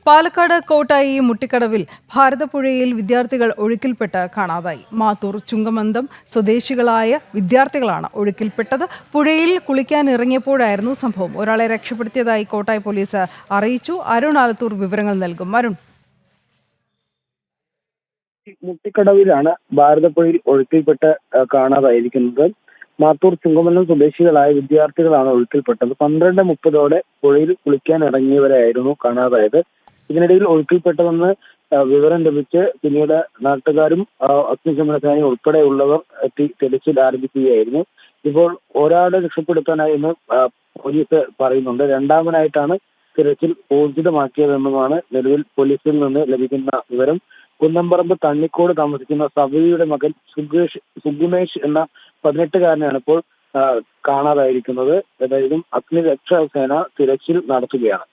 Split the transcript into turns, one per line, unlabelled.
പാലക്കാട് കോട്ടായി മുട്ടിക്കടവിൽ ഭാരതപ്പുഴയിൽ വിദ്യാർത്ഥികൾ ഒഴുക്കിൽപ്പെട്ട് കാണാതായി. മാത്തൂർ ചുങ്കമന്തം സ്വദേശികളായ വിദ്യാർത്ഥികളാണ് ഒഴുക്കിൽപ്പെട്ടത്. പുഴയിൽ കുളിക്കാൻ ഇറങ്ങിയപ്പോഴായിരുന്നു സംഭവം. ഒരാളെ രക്ഷപ്പെടുത്തിയതായി കോട്ടായി പോലീസ് അറിയിച്ചു. അരുൺ ആലത്തൂർ വിവരങ്ങൾ നൽകും. അരുൺ,
മുട്ടിക്കടവിലാണ് ഭാരതപ്പുഴയിൽ ഒഴുക്കിൽപ്പെട്ട് കാണാതായിരിക്കുന്നത്. മാത്തൂർ ചുങ്കമന്തം സ്വദേശികളായ വിദ്യാർത്ഥികളാണ് ഒഴുക്കിൽപ്പെട്ടത്. 12:30 പുഴയിൽ കുളിക്കാൻ ഇറങ്ങിയവരായിരുന്നു കാണാതായത്. ഇതിനിടയിൽ ഒഴുക്കിൽപ്പെട്ടതെന്ന് വിവരം ലഭിച്ച് പിന്നീട് നാട്ടുകാരും അഗ്നിശമന സേന ഉൾപ്പെടെയുള്ളവർ എത്തി തെരച്ചിൽ ആരംഭിക്കുകയായിരുന്നു. ഇപ്പോൾ ഒരാളെ രക്ഷപ്പെടുത്താനായി എന്ന് പോലീസ് പറയുന്നുണ്ട്. രണ്ടാമനായിട്ടാണ് തിരച്ചിൽ ഊർജിതമാക്കിയതെന്നുമാണ് നിലവിൽ പോലീസിൽ നിന്ന് ലഭിക്കുന്ന വിവരം. കുന്നംപറമ്പ് തണ്ണിക്കോട് താമസിക്കുന്ന സവിയുടെ മകൻ സുഗുണേഷ് എന്ന 18-കാരനാണ് ഇപ്പോൾ കാണാതായിരിക്കുന്നത്. ഏതായാലും അഗ്നിരക്ഷാ സേന തിരച്ചിൽ നടത്തുകയാണ്.